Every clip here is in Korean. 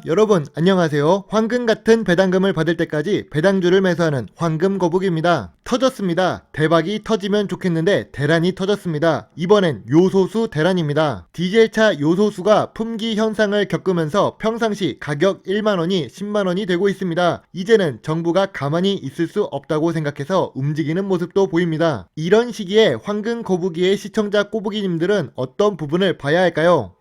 여러분 안녕하세요. 황금 같은 배당금을 받을 때까지 배당주를 매수하는 황금 거북입니다. 터졌습니다. 대박이 터지면 좋겠는데 대란이 터졌습니다. 이번엔 요소수 대란입니다. 디젤차 요소수가 품귀 현상을 겪으면서 평상시 가격 1만원이 10만원이 되고 있습니다. 이제는 정부가 가만히 있을 수 없다고 생각해서 움직이는 모습도 보입니다. 이런 시기에 황금 거북이의 시청자 꼬부기님들은 어떤 부분을 봐야 할까요?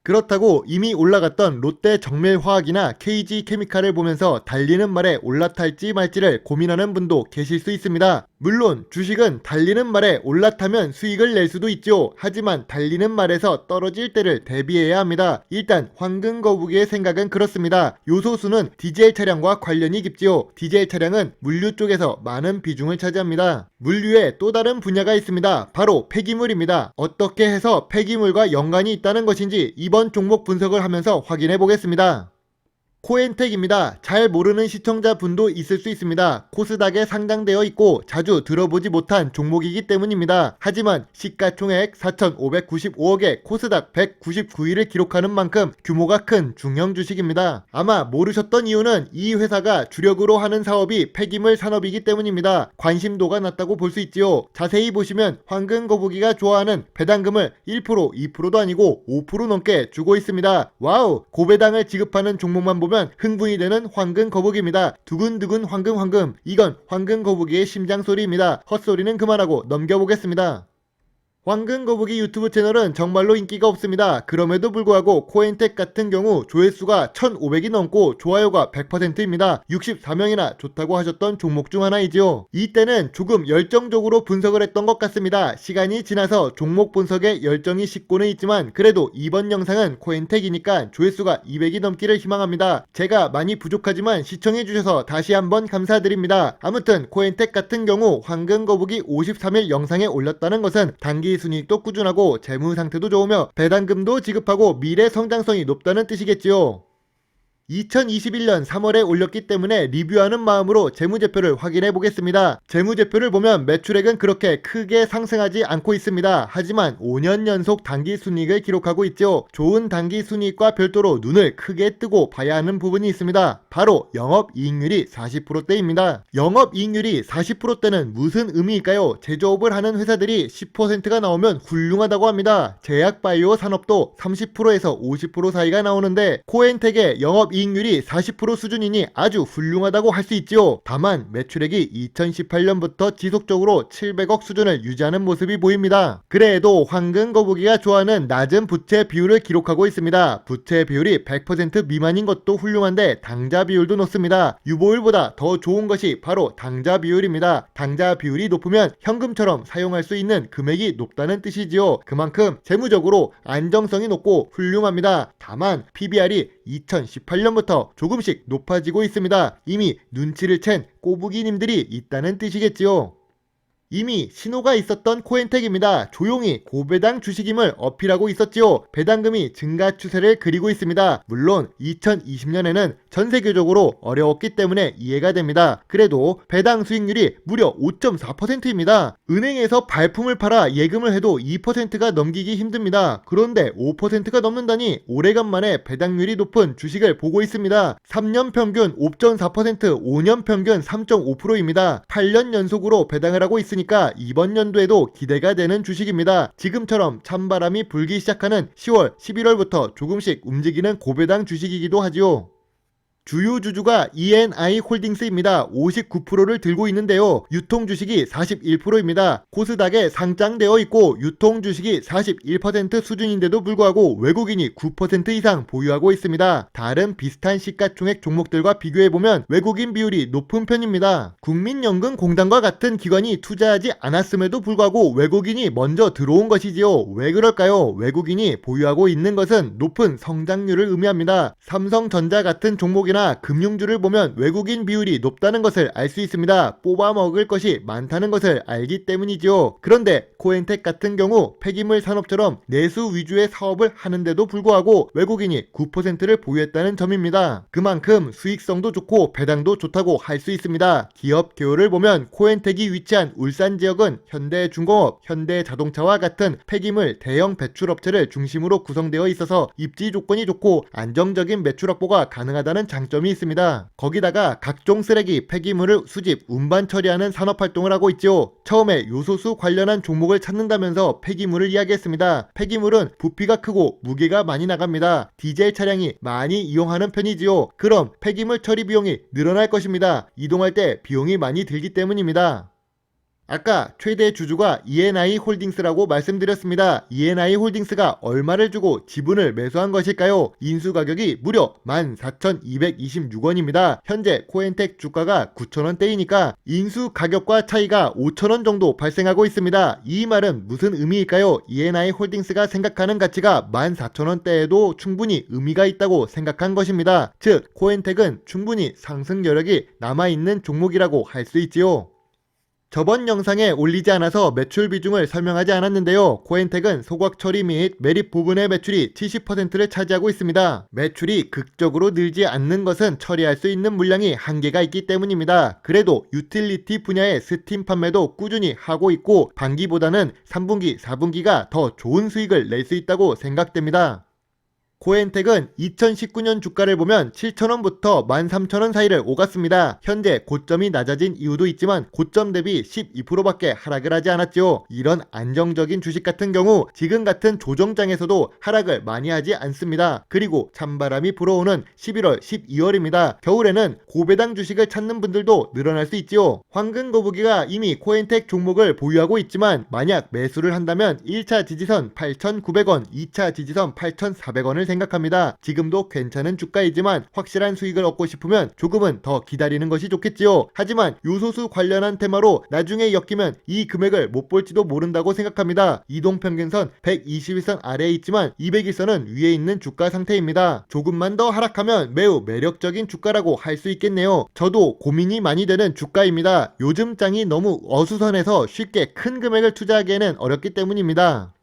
그렇다고 이미 올라갔던 롯데 정밀화학이나 KG케미칼을 보면서 달리는 말에 올라탈지 말지를 고민하는 분도 계실 수 있습니다. 물론 주식은 달리는 말에 올라타면 수익을 낼 수도 있죠. 하지만 달리는 말에서 떨어질 때를 대비해야 합니다. 일단 황금 거북이의 생각은 그렇습니다. 요소수는 디젤 차량과 관련이 깊지요. 디젤 차량은 물류 쪽에서 많은 비중을 차지합니다. 물류에 또 다른 분야가 있습니다. 바로 폐기물입니다. 어떻게 해서 폐기물과 연관이 있다는 것인지 이번 종목 분석을 하면서 확인해 보겠습니다. 코엔텍입니다. 잘 모르는 시청자분도 있을 수 있습니다. 코스닥에 상장되어 있고 자주 들어보지 못한 종목이기 때문입니다. 하지만 시가총액 4,595억에 코스닥 199위를 기록하는 만큼 규모가 큰 중형 주식입니다. 아마 모르셨던 이유는 이 회사가 주력으로 하는 사업이 폐기물 산업이기 때문입니다. 관심도가 낮다고 볼 수 있지요. 자세히 보시면 황금 거북이가 좋아하는 배당금을 1%, 2%도 아니고 5% 넘게 주고 있습니다. 와우! 고배당을 지급하는 종목만 보면 흥분이 되는 황금 거북입니다. 두근두근 황금. 이건 황금 거북이의 심장 소리입니다. 헛소리는 그만하고 넘겨보겠습니다. 황금 거북이 유튜브 채널은 정말로 인기가 없습니다. 그럼에도 불구하고 코엔텍 같은 경우 조회수가 1500이 넘고 좋아요가 100%입니다. 64명이나 좋다고 하셨던 종목 중 하나이죠. 이때는 조금 열정적으로 분석을 했던 것 같습니다. 시간이 지나서 종목 분석에 열정이 식고는 있지만 그래도 이번 영상은 코엔텍이니까 조회수가 200이 넘기를 희망합니다. 제가 많이 부족하지만 시청해주셔서 다시 한번 감사드립니다. 아무튼 코엔텍 같은 경우 황금 거북이 53일 영상에 올렸다는 것은 단기 순이익도 꾸준하고 재무 상태도 좋으며 배당금도 지급하고 미래 성장성이 높다는 뜻이겠지요. 2021년 3월에 올렸기 때문에 리뷰하는 마음으로 재무제표를 확인해 보겠습니다. 재무제표를 보면 매출액은 그렇게 크게 상승하지 않고 있습니다. 하지만 5년 연속 단기순이익을 기록하고 있죠. 좋은 단기순이익과 별도로 눈을 크게 뜨고 봐야 하는 부분이 있습니다. 바로 영업이익률이 40%대입니다. 영업이익률이 40%대는 무슨 의미일까요? 제조업을 하는 회사들이 10%가 나오면 훌륭하다고 합니다. 제약바이오 산업도 30%에서 50% 사이가 나오는데 코엔텍의 영업이익률이 40% 수준이니 아주 훌륭하다고 할 수 있지요. 다만 매출액이 2018년부터 지속적으로 700억 수준을 유지하는 모습이 보입니다. 그래도 황금 거북이가 좋아하는 낮은 부채 비율을 기록하고 있습니다. 부채 비율이 100% 미만인 것도 훌륭한데 당자 비율도 높습니다. 유보율보다 더 좋은 것이 바로 당자 비율입니다. 당자 비율이 높으면 현금처럼 사용할 수 있는 금액이 높다는 뜻이지요. 그만큼 재무적으로 안정성이 높고 훌륭합니다. 다만 PBR이 2018년부터 조금씩 높아지고 있습니다. 이미 눈치를 챈 꼬부기님들이 있다는 뜻이겠지요. 이미 신호가 있었던 코엔텍입니다. 조용히 고배당 주식임을 어필하고 있었지요. 배당금이 증가 추세를 그리고 있습니다. 물론 2020년에는 전세계적으로 어려웠기 때문에 이해가 됩니다. 그래도 배당 수익률이 무려 5.4%입니다. 은행에서 발품을 팔아 예금을 해도 2%가 넘기기 힘듭니다. 그런데 5%가 넘는다니 오래간만에 배당률이 높은 주식을 보고 있습니다. 3년 평균 5.4%, 5년 평균 3.5%입니다. 8년 연속으로 배당을 하고 있으니 이번 연도에도 기대가 되는 주식입니다. 지금처럼 찬바람이 불기 시작하는 10월, 11월부터 조금씩 움직이는 고배당 주식이기도 하지요. 주요 주주가 ENI 홀딩스입니다. 59%를 들고 있는데요. 유통 주식이 41%입니다. 코스닥에 상장되어 있고 유통 주식이 41% 수준인데도 불구하고 외국인이 9% 이상 보유하고 있습니다. 다른 비슷한 시가총액 종목들과 비교해보면 외국인 비율이 높은 편입니다. 국민연금공단과 같은 기관이 투자하지 않았음에도 불구하고 외국인이 먼저 들어온 것이지요. 왜 그럴까요? 외국인이 보유하고 있는 것은 높은 성장률을 의미합니다. 삼성전자 같은 종목이나 주가나 금융주를 보면 외국인 비율이 높다는 것을 알 수 있습니다. 뽑아 먹을 것이 많다는 것을 알기 때문이죠. 그런데 코엔텍 같은 경우 폐기물 산업처럼 내수 위주의 사업을 하는데도 불구하고 외국인이 9%를 보유했다는 점입니다. 그만큼 수익성도 좋고 배당도 좋다고 할 수 있습니다. 기업 개요를 보면 코엔텍이 위치한 울산 지역은 현대중공업, 현대자동차와 같은 폐기물 대형 배출업체를 중심으로 구성되어 있어서 입지 조건이 좋고 안정적인 매출 확보가 가능하다는 장점이 있습니다. 거기다가 각종 쓰레기, 폐기물을 수집, 운반 처리하는 산업활동을 하고 있죠. 처음에 요소수 관련한 종목을 찾는다면서 폐기물을 이야기했습니다. 폐기물은 부피가 크고 무게가 많이 나갑니다. 디젤 차량이 많이 이용하는 편이지요. 그럼 폐기물 처리 비용이 늘어날 것입니다. 이동할 때 비용이 많이 들기 때문입니다. 아까 최대 주주가 E&I 홀딩스라고 말씀드렸습니다. E&I 홀딩스가 얼마를 주고 지분을 매수한 것일까요? 인수 가격이 무려 14,226원입니다. 현재 코엔텍 주가가 9,000원대이니까 인수 가격과 차이가 5,000원 정도 발생하고 있습니다. 이 말은 무슨 의미일까요? E&I 홀딩스가 생각하는 가치가 14,000원대에도 충분히 의미가 있다고 생각한 것입니다. 즉 코엔텍은 충분히 상승 여력이 남아있는 종목이라고 할 수 있지요. 저번 영상에 올리지 않아서 매출 비중을 설명하지 않았는데요. 코엔텍은 소각 처리 및 매립 부분의 매출이 70%를 차지하고 있습니다. 매출이 극적으로 늘지 않는 것은 처리할 수 있는 물량이 한계가 있기 때문입니다. 그래도 유틸리티 분야의 스팀 판매도 꾸준히 하고 있고 반기보다는 3분기, 4분기가 더 좋은 수익을 낼 수 있다고 생각됩니다. 코엔텍은 2019년 주가를 보면 7,000원부터 13,000원 사이를 오갔습니다. 현재 고점이 낮아진 이유도 있지만 고점 대비 12%밖에 하락을 하지 않았죠. 이런 안정적인 주식 같은 경우 지금 같은 조정장에서도 하락을 많이 하지 않습니다. 그리고 찬바람이 불어오는 11월, 12월입니다. 겨울에는 고배당 주식을 찾는 분들도 늘어날 수 있지요. 황금거북이가 이미 코엔텍 종목을 보유하고 있지만 만약 매수를 한다면 1차 지지선 8,900원, 2차 지지선 8,400원을 생각합니다. 지금도 괜찮은 주가이지만 확실한 수익을 얻고 싶으면 조금은 더 기다리는 것이 좋겠지요. 하지만 요소수 관련한 테마로 나중에 엮이면 이 금액을 못 볼지도 모른다고 생각합니다. 이동평균선 121선 아래에 있지만 200일선은 위에 있는 주가 상태입니다. 조금만 더 하락하면 매우 매력적인 주가라고 할 수 있겠네요. 저도 고민이 많이 되는 주가입니다. 요즘 장이 너무 어수선해서 쉽게 큰 금액을 투자하기에는 어렵기 때문입니다.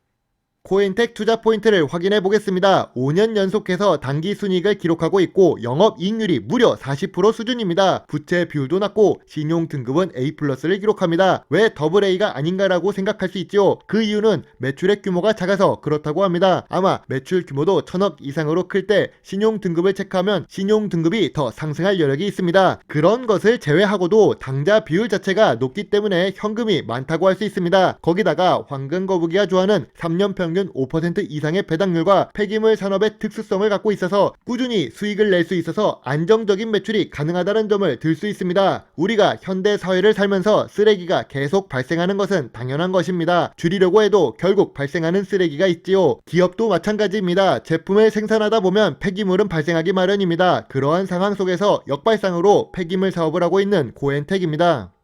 코엔텍 투자 포인트를 확인해 보겠습니다. 5년 연속해서 단기 순이익을 기록하고 있고 영업이익률이 무려 40% 수준입니다. 부채 비율도 낮고 신용 등급은 A+를 기록합니다. 왜 AA가 아닌가라고 생각할 수 있죠. 그 이유는 매출액 규모가 작아서 그렇다고 합니다. 아마 매출 규모도 1,000억 이상으로 클 때 신용 등급을 체크하면 신용 등급이 더 상승할 여력이 있습니다. 그런 것을 제외하고도 당자 비율 자체가 높기 때문에 현금이 많다고 할 수 있습니다. 거기다가 황금거북이가 좋아하는 3년 평균 5% 이상의 배당률과 폐기물 산업의 특수성을 갖고 있어서 꾸준히 수익을 낼 수 있어서 안정적인 매출이 가능하다는 점을 들 수 있습니다. 우리가 현대 사회를 살면서 쓰레기가 계속 발생하는 것은 당연한 것입니다. 줄이려고 해도 결국 발생하는 쓰레기가 있지요. 기업도 마찬가지입니다. 제품을 생산하다 보면 폐기물은 발생하기 마련입니다. 그러한 상황 속에서 역발상으로 폐기물 사업을 하고 있는 코엔텍입니다.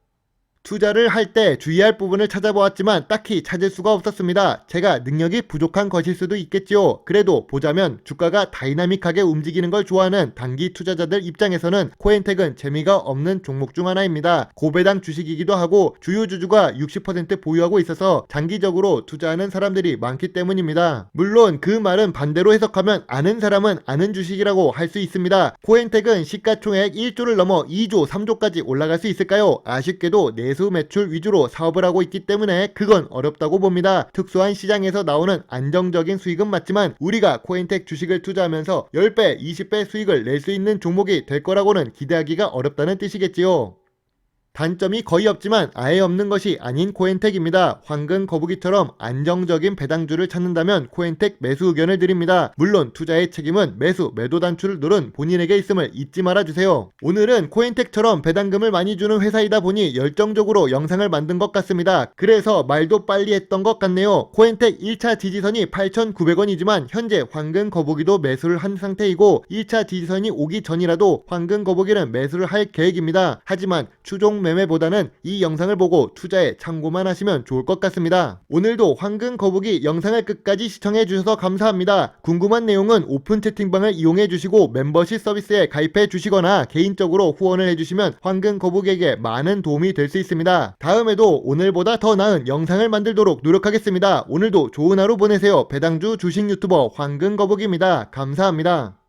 투자를 할 때 주의할 부분을 찾아보았지만 딱히 찾을 수가 없었습니다. 제가 능력이 부족한 것일 수도 있겠지요. 그래도 보자면 주가가 다이나믹하게 움직이는 걸 좋아하는 단기 투자자들 입장에서는 코엔텍은 재미가 없는 종목 중 하나입니다. 고배당 주식이기도 하고 주요 주주가 60% 보유하고 있어서 장기적으로 투자하는 사람들이 많기 때문입니다. 물론 그 말은 반대로 해석하면 아는 사람은 아는 주식이라고 할 수 있습니다. 코엔텍은 시가총액 1조를 넘어 2조, 3조까지 올라갈 수 있을까요? 아쉽게도 내수 매출 위주로 사업을 하고 있기 때문에 그건 어렵다고 봅니다. 특수한 시장에서 나오는 안정적인 수익은 맞지만 우리가 코엔텍 주식을 투자하면서 10배, 20배 수익을 낼 수 있는 종목이 될 거라고는 기대하기가 어렵다는 뜻이겠지요. 단점이 거의 없지만 아예 없는 것이 아닌 코엔텍입니다. 황금 거북이처럼 안정적인 배당주를 찾는다면 코엔텍 매수 의견을 드립니다. 물론 투자의 책임은 매수, 매도 단추를 누른 본인에게 있음을 잊지 말아주세요. 오늘은 코엔텍처럼 배당금을 많이 주는 회사이다 보니 열정적으로 영상을 만든 것 같습니다. 그래서 말도 빨리 했던 것 같네요. 코엔텍 1차 지지선이 8,900원이지만 현재 황금 거북이도 매수를 한 상태이고 1차 지지선이 오기 전이라도 황금 거북이는 매수를 할 계획입니다. 하지만 추종 매매보다는 이 영상을 보고 투자에 참고만 하시면 좋을 것 같습니다. 오늘도 황금 거북이 영상을 끝까지 시청해 주셔서 감사합니다. 궁금한 내용은 오픈 채팅방을 이용해 주시고 멤버십 서비스에 가입해 주시거나 개인적으로 후원을 해주시면 황금 거북이에게 많은 도움이 될 수 있습니다. 다음에도 오늘보다 더 나은 영상을 만들도록 노력하겠습니다. 오늘도 좋은 하루 보내세요. 배당주 주식 유튜버 황금 거북이입니다. 감사합니다.